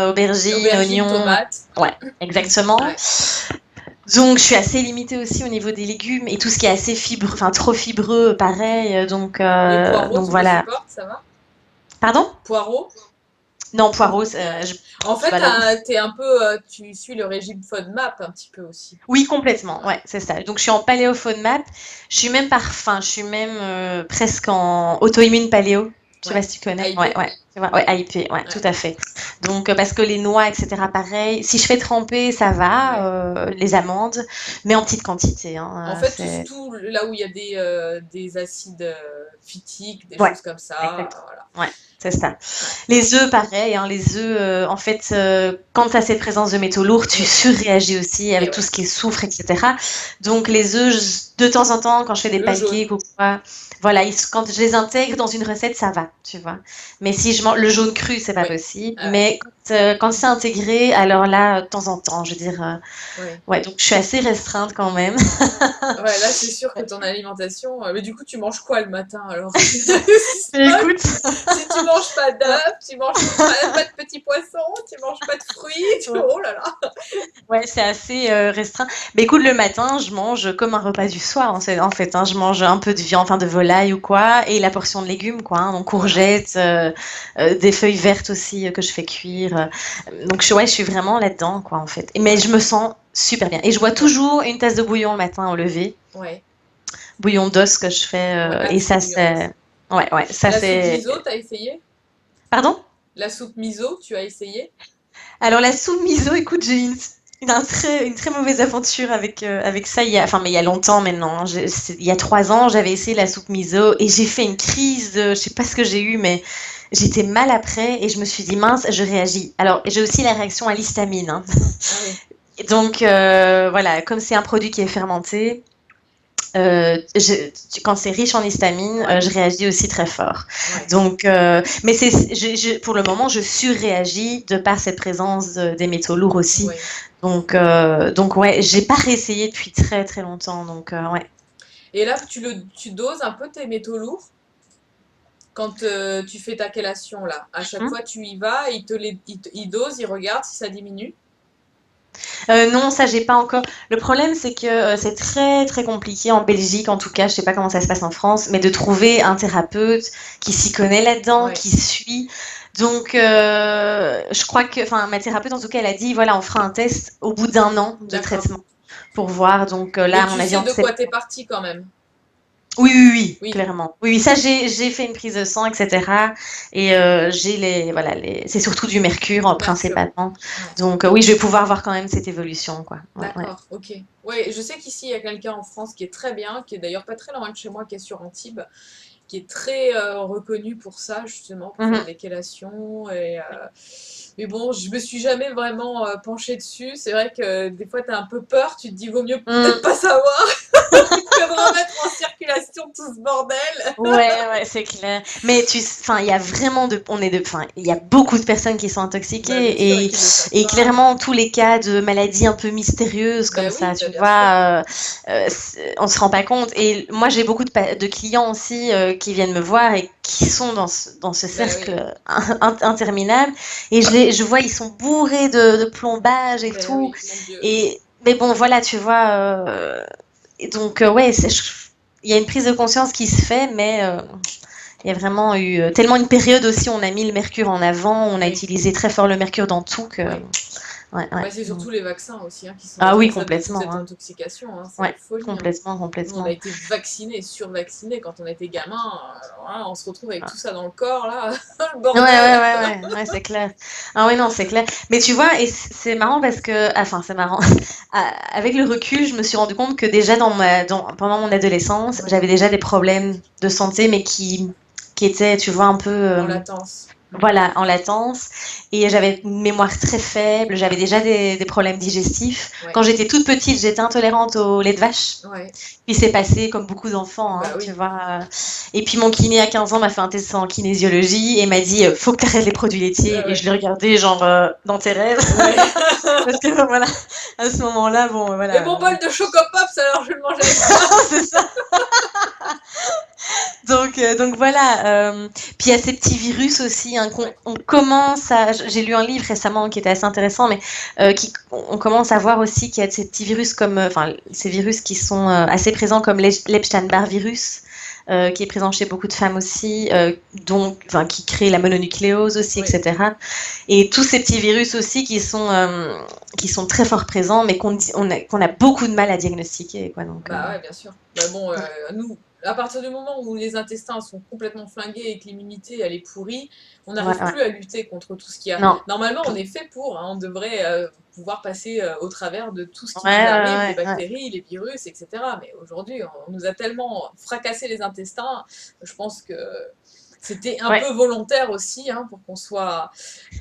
aubergines, aubergines, oignons. tomates. Ouais, exactement. Ouais. Donc, je suis assez limitée aussi au niveau des légumes et tout ce qui est assez fibreux, enfin trop fibreux, pareil. Les poireaux, Donc tu les voilà. supportes, ça va? Pardon? Poireaux? Non, poireaux, Ouais. En fait, voilà. t'es un peu, tu suis le régime FODMAP un petit peu aussi. Oui, complètement. Ouais, Ouais, c'est ça. Donc, je suis en paléo FODMAP. Je suis même presque en auto-immune paléo. Je sais pas ouais. si tu connais. Ouais, AIP? ouais. Tu vois, ouais, AIP, ouais, tout Ouais, à fait. Donc, parce que les noix, etc., pareil. Si je fais tremper, ça va, ouais. les amandes, mais en petite quantité, En hein, fait, c'est... tout là où il y a des acides phytiques, des Ouais, choses comme ça, exactement. voilà. Ouais, c'est ça. Ouais, Les œufs, pareil, hein, les œufs, en fait, quand tu as cette présence de métaux lourds, tu oui, surréagis aussi et avec tout ouais. ce qui est soufre, etc. Donc, les œufs, de temps en temps, quand je fais des Le jaune. pancakes ou quoi, voilà, quand je les intègre dans une recette, ça va, tu vois. Mais si je mange le jaune cru, c'est pas Oui, possible. ah ouais, Mais quand c'est intégré, alors là, de temps en temps, je veux dire, ouais. ouais, donc je suis assez restreinte quand même. Ouais, là, c'est sûr que ton alimentation. Mais du coup, tu manges quoi le matin alors? Écoute, Si tu manges pas d'œufs, tu manges pas de petits poissons, tu manges pas de fruits, oh là là! ouais, c'est assez restreint. Mais écoute, le matin, je mange comme un repas du soir, en fait, hein. Je mange un peu de viande, enfin de volaille ou quoi, et la portion de légumes, quoi, hein. Donc Voilà. courgettes, des feuilles vertes aussi que je fais cuire. Donc ouais, je suis vraiment là-dedans, quoi, en fait. Mais Ouais, je me sens super bien. Et je bois ouais, toujours une tasse de bouillon le matin au lever, ouais. bouillon d'os que je fais, Ouais, ah, et tu fais ça bouillon d'os. c'est, ouais, ouais, ça La soupe c'est. miso, t'as essayé? Pardon? La soupe miso, tu as essayé? Alors la soupe miso, écoute, une très mauvaise aventure avec ça. Enfin, mais il y a longtemps maintenant, hein. Il y a 3 ans, j'avais essayé la soupe miso et j'ai fait une crise. Je sais pas ce que j'ai eu, mais j'étais mal après et je me suis dit mince, je réagis. Alors, j'ai aussi la réaction à l'histamine, hein. Ah oui, Donc voilà, comme c'est un produit qui est fermenté, quand c'est riche en histamine, ouais, je réagis aussi très fort. ouais. Donc, mais pour le moment, je surréagis de par cette présence des métaux lourds aussi. Ouais. Donc ouais, j'ai pas réessayé depuis très très longtemps. Donc ouais. Et là, tu doses un peu tes métaux lourds quand tu fais ta chélation là. À chaque Hum. fois, tu y vas, il dose, il regarde si ça diminue. Non, ça j'ai pas encore. Le problème, c'est que c'est très très compliqué en Belgique, en tout cas. Je sais pas comment ça se passe en France, mais de trouver un thérapeute qui s'y connaît là-dedans, Ouais, qui suit. Donc, je crois que, enfin, ma thérapeute en tout cas, elle a dit, voilà, on fera un test au bout d'1 an de d'accord. traitement pour voir. Donc là, Mais à mon tu avis, sais en de quoi septembre. t'es parti quand même. Oui, oui, oui, Oui, clairement. Oui, oui, ça, j'ai fait une prise de sang, etc. Et j'ai voilà, c'est surtout du mercure, mercure. principalement. Ouais. Donc, oui, je vais pouvoir voir quand même cette évolution, quoi. Ouais, ouais. D'accord, ok. Ouais, je sais qu'ici il y a quelqu'un en France qui est très bien, qui est d'ailleurs pas très loin de chez moi, qui est sur Antibes, qui est très reconnu pour ça, justement, pour faire Mhm. des chellations. Mais bon, je me suis jamais vraiment penchée dessus. C'est vrai que des fois, tu as un peu peur, tu te dis, vaut mieux peut-être Mm. pas savoir que de remettre en circulation tout ce bordel. Ouais, ouais, c'est clair. Mais enfin, il y a vraiment enfin, il y a beaucoup de personnes qui sont Bah, bien sûr, et intoxiquées qu'ils le savent et pas. clairement tous les cas de maladies un peu mystérieuses comme Bah ça, oui, bah tu bien sûr. vois, on se rend pas compte. Et moi, j'ai beaucoup de clients aussi qui viennent me voir et qui sont dans ce Bah oui, cercle interminable. Et je vois, ils sont bourrés de plombage et bah tout. oui, mon Dieu. Mais bon, voilà, tu vois. Et donc, ouais, il y a une prise de conscience qui se fait, mais il y a vraiment eu tellement une période aussi, on a mis le mercure en avant, on a Oui, utilisé très fort le mercure dans tout que, oui. ouais, ouais. Bah, c'est surtout les vaccins aussi hein, qui sont Ah oui, responsables de toute complètement, cette hein. intoxication. Hein, c'est la Ouais, folie. Hein. complètement, Nous, on a complètement. été vaccinés, survaccinés quand on était gamin. Alors là, on se retrouve avec tout ça dans le corps, là, le Ouais, ouais, bordel. ouais, ouais, ouais, c'est clair. Ah oui, non, c'est clair. Mais tu vois, et c'est marrant parce que, enfin, c'est marrant. Avec le recul, je me suis rendu compte que déjà pendant mon adolescence, Ouais, j'avais déjà des problèmes de santé, mais qui étaient, tu vois, un peu, en latence. voilà, en latence. Et j'avais une mémoire très faible, j'avais déjà des problèmes digestifs. Ouais, Quand j'étais toute petite, j'étais intolérante au lait de vache. ouais, Puis c'est passé comme beaucoup d'enfants, hein, bah tu oui. vois. Et puis mon kiné à 15 ans m'a fait un test en kinésiologie et m'a dit faut que tu arrêtes les produits Ah laitiers. Et je ouais. l'ai regardé genre dans tes rêves. Ouais. Parce que voilà, à ce moment-là, bon, Et voilà. mon bol de Choco Pops, alors je le mange avec quoi? C'est ça. Donc voilà. Puis il y a ces petits virus aussi hein, Ouais, on commence à. J'ai lu un livre récemment qui était assez intéressant, mais on commence à voir aussi qu'il y a ces petits virus comme, enfin, ces virus qui sont assez présents comme l'Epstein-Barr virus. Qui est présent chez beaucoup de femmes aussi, donc, enfin, qui crée la mononucléose aussi, oui. etc. Et tous ces petits virus aussi qui sont très fort présents, mais qu'on a beaucoup de mal à diagnostiquer, quoi. Donc, Bah ouais, bien sûr. Bah bon, nous, à partir du moment où les intestins sont complètement flingués et que l'immunité elle est pourrie, on ouais, n'arrive ouais. plus à lutter contre tout ce qu'il y a. Non. Normalement, on est fait pour, hein, on devrait pouvoir passer au travers de tout ce Ouais, qui nous arrive, les ouais, ouais, ouais. bactéries, les virus, etc. Mais aujourd'hui, on nous a tellement fracassé les intestins, je pense que c'était un Ouais. peu volontaire aussi, hein, pour qu'on soit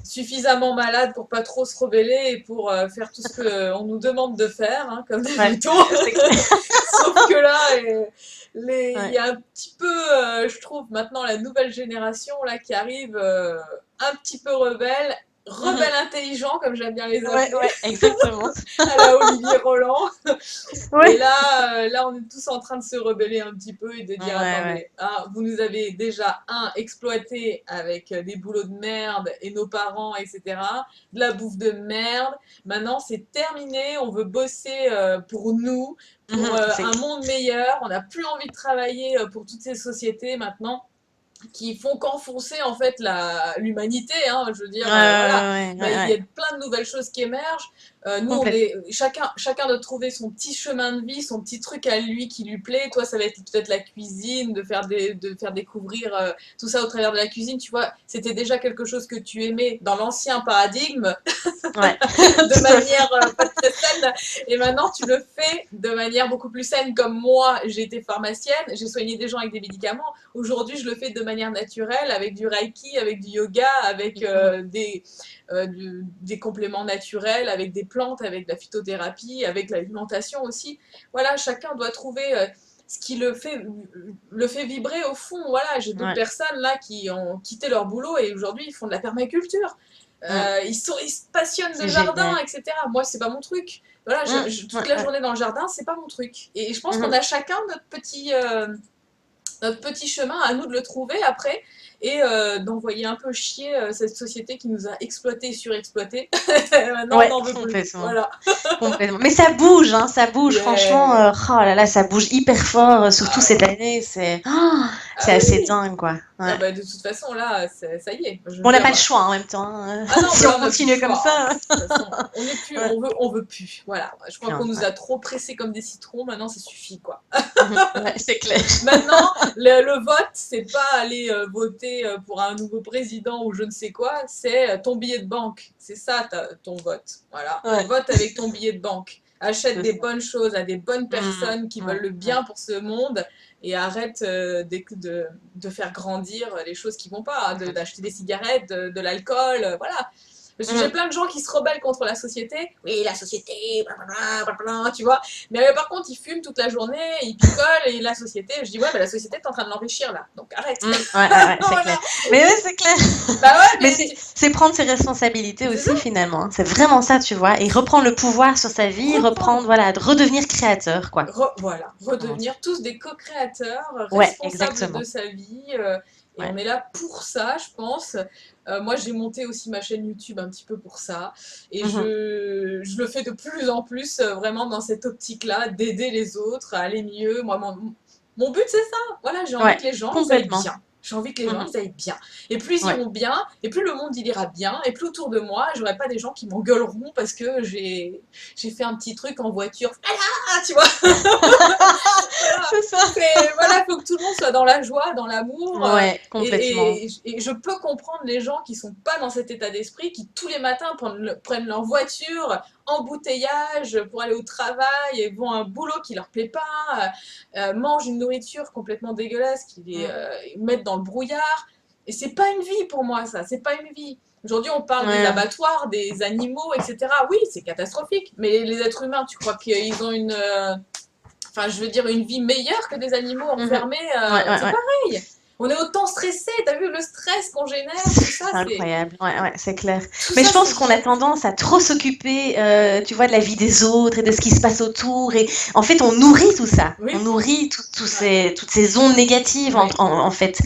suffisamment malade pour pas trop se rebeller et pour faire tout ce qu'on nous demande de faire, hein, comme des Ouais. moutons. C'est clair. Sauf que là, il Ouais. y a un petit peu, je trouve, maintenant la nouvelle génération là qui arrive un petit peu Mhm. rebelle intelligent, comme j'aime bien les Ouais, appeler, ouais, exactement. à la Olivier Roland. Et Ouais. là, on est tous en train de se rebeller un petit peu et de Ouais, dire ouais. attendez, hein, vous nous avez déjà, exploité avec des boulots de merde et nos parents, etc. De la bouffe de merde. Maintenant, c'est terminé. On veut bosser pour nous, pour Mhm. C'est un monde meilleur. On n'a plus envie de travailler pour toutes ces sociétés maintenant. qui font qu'enfoncer en fait l'humanité, hein, je veux dire, voilà. Mais il y a ouais. plein de nouvelles choses qui émergent. Nous, Complètement. chacun doit trouver son petit chemin de vie, son petit truc à lui qui lui plaît. Toi, ça va être peut-être la cuisine, de faire découvrir tout ça au travers de la cuisine. Tu vois, c'était déjà quelque chose que tu aimais dans l'ancien paradigme, Ouais. de Tout à fait. manière pas très saine. Et maintenant, tu le fais de manière beaucoup plus saine. Comme moi, j'ai été pharmacienne, j'ai soigné des gens avec des médicaments. Aujourd'hui, je le fais de manière naturelle, avec du reiki, avec du yoga, avec des compléments naturels, avec des plantes, avec de la phytothérapie, avec l'alimentation aussi. Voilà, chacun doit trouver ce qui le fait vibrer au fond. Voilà, j'ai d'autres Ouais. personnes là qui ont quitté leur boulot et aujourd'hui ils font de la permaculture. Mm. Ils se passionnent de C'est jardin, génial. etc. Moi, c'est pas mon truc. Voilà, Ouais, toute la ouais. journée dans le jardin, c'est pas mon truc. Et je pense qu'on Mhm. a chacun notre petit chemin, à nous de le trouver après et d'envoyer un peu chier cette société qui nous a exploités et surexploités. Maintenant, on Ouais, n'en veut plus. complètement. Voilà. Complètement. Mais ça bouge, hein, ça bouge. Franchement, Yeah. oh là là, ça bouge hyper fort, surtout Ah cette ouais. année. Ah C'est oui, assez oui. dingue, quoi. Ah Ouais. bah, de toute façon, là, ça y est. Je veux On n'a pas dire, le choix en même temps, hein. ah non, mais Si on là, on n'a plus le continue comme choix. ça. De toute façon, on n'est plus, Ouais. on veut plus. Voilà. Je crois qu'on Bien, nous ouais. a trop pressés comme des citrons. Maintenant, ça suffit, quoi. Mhm. Ouais, c'est clair. Maintenant, le vote, c'est pas aller voter pour un nouveau président ou je ne sais quoi, c'est ton billet de banque. C'est ça ton vote. Voilà. Ouais, Vote avec ton billet de banque. Achète c'est des ça. bonnes choses à des bonnes Mhm. personnes qui veulent Ouais, le ouais. bien pour ce monde et arrête de faire grandir les choses qui vont pas, Mhm. d'acheter des cigarettes, de l'alcool, voilà. Parce que j'ai Mhm. plein de gens qui se rebellent contre la société. Oui, la société, blablabla, blablabla, tu vois. Mais par contre, ils fument toute la journée, ils picolent et la société, je dis ouais, mais la société est en train de l'enrichir là, donc arrête. Ouais, ouais, ouais, c'est clair. Voilà. Mais ouais, c'est clair. Bah ouais, Mais mais c'est prendre ses responsabilités c'est ça, aussi finalement, hein. C'est vraiment ça, tu vois, et reprendre le pouvoir sur sa vie, reprendre, reprendre. voilà, de redevenir créateur, quoi. Voilà, C'est vraiment ça. redevenir tous des co-créateurs, Ouais, responsables de exactement. sa vie, et Ouais. on est là pour ça, je pense. Moi, j'ai monté aussi ma chaîne YouTube un petit peu pour ça, et Mhm. je le fais de plus en plus, vraiment dans cette optique-là, d'aider les autres à aller mieux. Moi, mon but, c'est ça. Voilà, j'ai envie Ouais, que les gens, ils aillent complètement. bien. J'ai envie que les gens, Mhm. ils aillent bien. Et plus ils Ouais. iront bien, et plus le monde, il ira bien, et plus autour de moi, j'aurai pas des gens qui m'engueuleront parce que j'ai fait un petit truc en voiture. Ah, tu vois. Voilà, C'est ça. voilà, faut que tout le monde soit dans la joie, dans l'amour, Ouais, complètement. et je peux comprendre les gens qui sont pas dans cet état d'esprit, qui tous les matins prennent leur voiture, embouteillage pour aller au travail, et vont à un boulot qui leur plaît pas, mangent une nourriture complètement dégueulasse, qui les Mm. mettent dans le brouillard. Et c'est pas une vie pour moi, ça, c'est pas une vie. Aujourd'hui, on parle des Ouais. abattoirs, des animaux, etc. Oui, c'est catastrophique, mais les êtres humains, tu crois qu'ils ont enfin, je veux dire, une vie meilleure que des animaux Mhm. enfermés, Ouais, ouais, c'est ouais. pareil. On est autant stressé, t'as vu le stress qu'on génère, C'est incroyable, ouais, ouais, c'est clair. tout Mais je ça, pense c'est qu'on a jette. tendance à trop s'occuper, tu vois, de la vie des autres et de ce qui se passe autour. Et en fait, on nourrit tout ça. On Oui, nourrit ouais, toutes ces ondes négatives, ouais, en fait.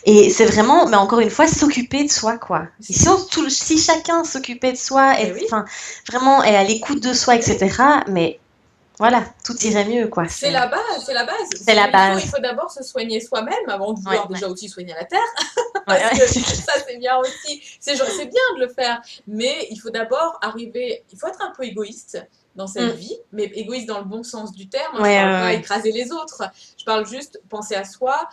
Et c'est vraiment, mais encore une fois, s'occuper de soi, quoi. Et c'est si, ça. si chacun s'occupait de soi, Mais et, oui, enfin, vraiment, est à l'écoute de soi, oui. etc., mais voilà, tout Mais irait mieux, quoi. c'est la base, c'est la base. C'est la Il base. faut d'abord se soigner soi-même avant de Ouais, vouloir ouais, déjà aussi soigner la terre, ouais, parce ouais, que c'est clair. ça c'est bien aussi. C'est bien de le faire, mais il faut d'abord arriver. Il faut être un peu égoïste dans cette Mm. vie, mais égoïste dans le bon sens du terme. Hein, je Ouais, parle ouais, pas ouais. écraser les autres. Je parle juste penser à soi,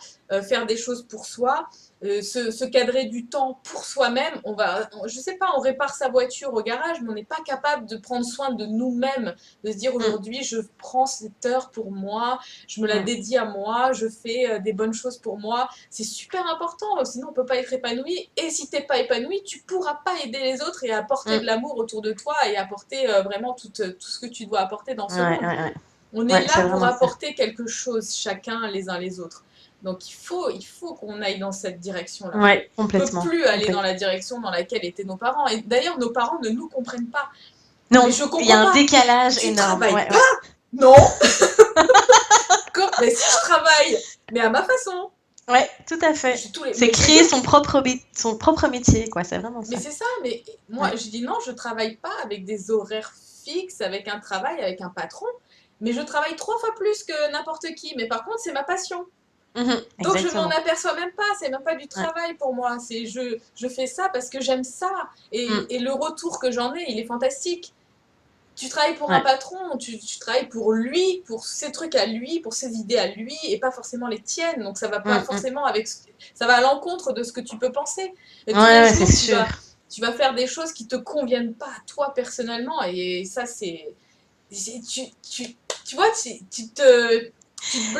faire des choses pour soi. Se cadrer du temps pour soi-même, je sais pas, on répare sa voiture au garage, mais on n'est pas capable de prendre soin de nous-mêmes, de se dire Mm, aujourd'hui je prends cette heure pour moi, je me la mm, dédie à moi, je fais des bonnes choses pour moi. C'est super important, sinon on peut pas être épanoui. Et si t'es pas épanoui, tu pourras pas aider les autres et apporter de mm. l'amour autour de toi et apporter vraiment tout ce que tu dois apporter dans ce Ouais, monde. ouais, ouais. On est Ouais, c'est là pour vraiment ça. apporter quelque chose chacun les uns les autres. Donc il faut qu'on aille dans cette direction-là. Ouais, On ne peut complètement, plus aller dans complètement. la direction dans laquelle étaient nos parents. Et d'ailleurs, nos parents ne nous comprennent pas. Mais Non, je il y a comprends un pas. décalage Tu énorme. travailles Ouais, pas? ouais. Non. Mais si je travaille, mais à ma façon. Ouais, tout à fait. C'est Mais je veux dire, créer son propre métier, quoi. C'est vraiment mais ça. c'est ça. Mais moi, Ouais. je dis non, je travaille pas avec des horaires fixes, avec un travail, avec un patron. Mais je travaille 3 fois plus que n'importe qui. Mais par contre, c'est ma passion. Donc je m'en Exactement. aperçois même pas, c'est même pas du Ouais. travail pour moi, c'est je fais ça parce que j'aime ça Mmh. et le retour que j'en ai, il est fantastique. Tu travailles pour un Ouais. patron, tu travailles pour lui, pour ses trucs à lui, pour ses idées à lui et pas forcément les tiennes. Donc ça va pas Mmh. forcément avec ça va à l'encontre de ce que tu peux penser. Et Ouais, tous les ouais, c'est jours, sûr. tu vas faire des choses qui te conviennent pas à toi personnellement et ça tu, tu vois, tu te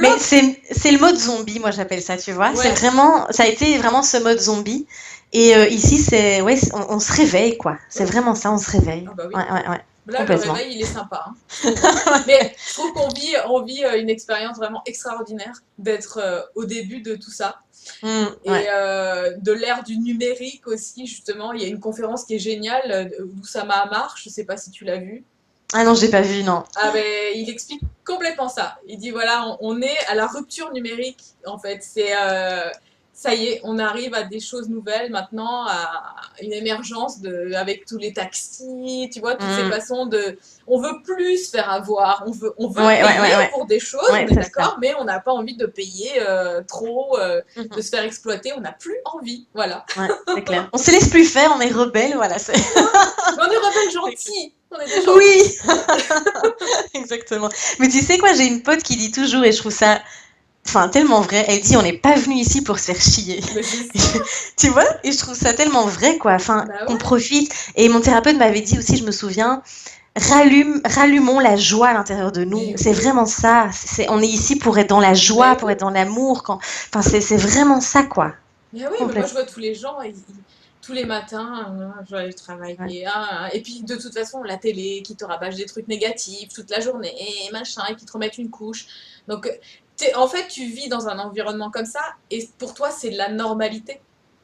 Mais bloques. c'est le mode zombie, moi j'appelle ça, tu vois. C'est Ouais. vraiment, ça a été vraiment ce mode zombie. Et ici, c'est, ouais, on se réveille, quoi. C'est Oui. vraiment ça, on se réveille. Ah bah Ouais, oui. ouais, ouais. Là, le Complètement. réveil, il est sympa, hein, je trouve. Mais je trouve on vit une expérience vraiment extraordinaire d'être au début de tout ça. Et Ouais. de l'ère du numérique aussi, justement. Il y a une conférence qui est géniale d'Oussama Hamar, je ne sais pas si tu l'as vue. Ah non, j'ai pas vu, non. Ah ben, il explique complètement ça. Il dit voilà, on est à la rupture numérique en fait. Ça y est, on arrive à des choses nouvelles maintenant, à une émergence avec tous les taxis, tu vois, toutes ces Mm. façons on veut plus se faire avoir, on veut Ouais, ouais, payer ouais, ouais. pour des choses, Ouais, on est c'est ça. d'accord, mais on n'a pas envie de payer trop, de Mhm. se faire exploiter, on n'a plus envie, voilà. Ouais, c'est clair. On se laisse plus faire, on est rebelle, voilà. Mais on est rebelles C'est clair. gentils, on est des gentils. Oui, exactement. Mais tu sais quoi, j'ai une pote qui dit toujours, et je trouve ça, enfin, tellement vrai. Elle dit, on n'est pas venu ici pour se faire chier. Mais c'est ça, Tu vois? Et je trouve ça tellement vrai, quoi. Enfin, bah qu'on ouais. profite. Et mon thérapeute m'avait dit aussi, je me souviens, rallumons la joie à l'intérieur de nous. Mais C'est oui. vraiment ça. On est ici pour être dans la joie, Mais pour oui. être dans l'amour. Enfin, c'est vraiment ça, quoi. Mais oui, mais moi je Complètement. vois tous les gens, tous les matins, je vais aller Ouais. travailler. Et puis de toute façon, la télé qui te rabâche des trucs négatifs toute la journée, et machin, et qui te remettent une couche. Donc, en fait, tu vis dans un environnement comme ça, et pour toi, c'est de la normalité.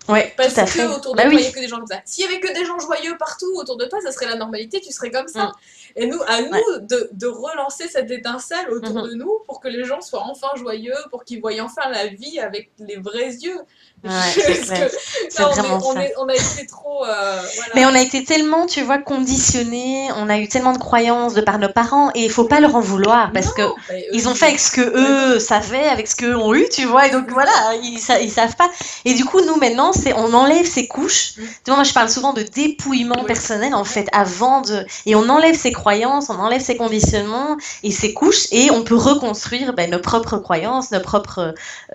Ouais, tout Parce à que fait. autour de Bah toi, il oui. n'y a que des gens comme ça. S'il y avait que des gens joyeux partout autour de toi, ça serait la normalité, tu serais comme ça. Mm. Et à Ouais. nous de relancer cette étincelle autour Mhm. de nous pour que les gens soient enfin joyeux, pour qu'ils voient enfin la vie avec les vrais yeux. Ouais, c'est Parce clair. que C'est là, vraiment ça. on a été trop, Mais voilà. on a été tellement, tu vois, conditionnés, on a eu tellement de croyances de par nos parents, et il faut pas leur en vouloir parce que Non, ben eux, ils ont fait avec ce que ben eux non, savaient, avec ce qu'eux ont eu, tu vois, et donc c'est voilà, ça. ils savent pas. Et du coup, nous maintenant, on enlève ces couches. Mm. Tu vois, moi je parle souvent de dépouillement Oui, personnel en ouais, fait, et on enlève ces croyances, on enlève ces conditionnements et ces couches, et on peut reconstruire nos propres croyances, nos propres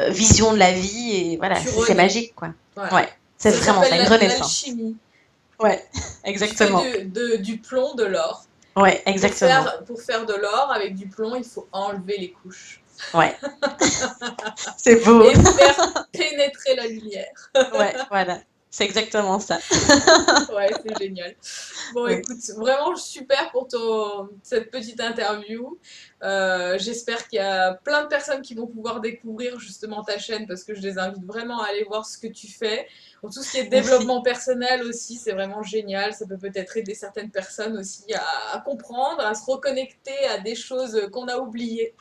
visions de la vie, et voilà, tu c'est renais. magique quoi. Voilà. Ouais, c'est Ça vraiment ça, s'appelle une renaissance. l'alchimie. Ouais, Tu fais exactement. du plomb, de l'or. Ouais, exactement. Pour faire de l'or avec du plomb, il faut enlever les couches Ouais, c'est beau. et faire pénétrer la lumière. Ouais, voilà. C'est exactement ça. Ouais, c'est génial. Bon, Ouais. écoute, vraiment super pour cette petite interview. J'espère qu'il y a plein de personnes qui vont pouvoir découvrir justement ta chaîne parce que je les invite vraiment à aller voir ce que tu fais. Pour tout ce qui est Merci. développement personnel aussi, c'est vraiment génial. Ça peut peut-être aider certaines personnes aussi à comprendre, à se reconnecter à des choses qu'on a oubliées.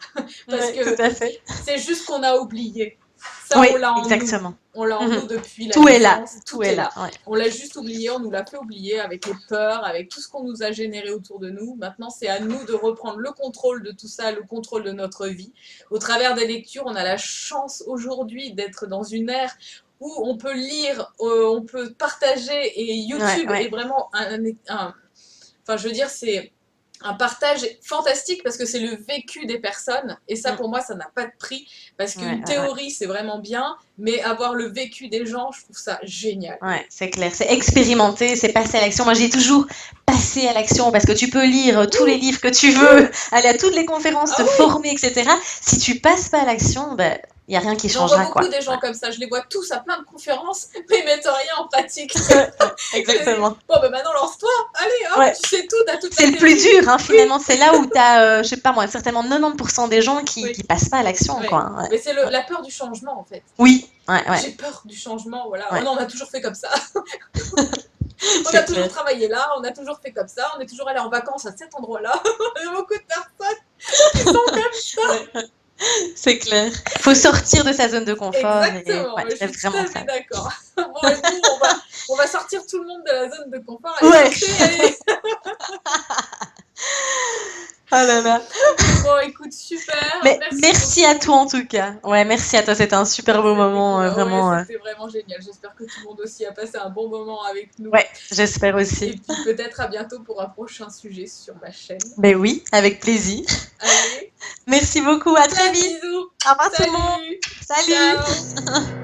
Parce Ouais, tout que à fait. c'est juste qu'on a oublié. Ça, Oui, on l'a en nous. exactement. On l'a en Mhm. nous depuis la Tout est là. naissance. Tout Tout est est là. là. Ouais. On l'a juste oublié, on nous l'a fait oublier avec les peurs, avec tout ce qu'on nous a généré autour de nous. Maintenant, c'est à nous de reprendre le contrôle de tout ça, le contrôle de notre vie. Au travers des lectures, on a la chance aujourd'hui d'être dans une ère où on peut lire, on peut partager, et Ouais, YouTube ouais. est vraiment enfin, je veux dire, c'est un partage fantastique parce que c'est le vécu des personnes et ça Mm. pour moi ça n'a pas de prix parce Ouais, qu'une ouais, ouais. théorie c'est vraiment bien mais avoir le vécu des gens je trouve ça génial. Ouais, c'est clair. C'est expérimenter, c'est passer à l'action. Moi, j'ai toujours passé à l'action parce que tu peux lire tous les Oui, livres que tu oui, veux, aller à toutes les conférences, ah te oui. former, etc. Si tu passes pas à l'action, ben, il y a rien qui J'en vois changera, beaucoup quoi. des Ouais. gens comme ça, je les vois tous à plein de conférences mais ils mettent rien en pratique. Ouais, exactement. Bon ben maintenant lance-toi, allez hop, Ouais. tu sais tout, t'as toute C'est la le plus théorie. dur, hein, Oui, finalement. C'est là où tu as, je sais pas moi, certainement 90% des gens oui, qui passent pas à l'action, oui. quoi. Hein. Ouais. Mais c'est Ouais. la peur du changement en fait. Oui, ouais, ouais, J'ai peur du changement, voilà. Oh ouais. non, on a toujours fait comme ça. On a C'est toujours clair. travaillé là, on a toujours fait comme ça, on est toujours allé en vacances à cet endroit-là. Il y a beaucoup de personnes qui sont comme ça. Ouais, c'est clair. Faut sortir de sa zone de confort et Exactement, ouais, je c'est suis tout vraiment à ça. fait d'accord. Bon, et nous, on va sortir tout le monde de la zone de confort. Allez, Ouais. sortez, allez. Oh là là. Bon, écoute, super. Mais Merci merci à beaucoup. toi en tout cas. Ouais, merci à toi. C'était un super beau C'était moment, cool. Ouais, vraiment. c'était vraiment génial. J'espère que tout le monde aussi a passé un bon moment avec nous. Ouais, j'espère aussi. Et puis peut-être à bientôt pour un prochain sujet sur ma chaîne. Ben oui, avec plaisir. Allez, Merci beaucoup. À très plein de vite. bisous. Au revoir tout le monde. Salut. Salut. Ciao.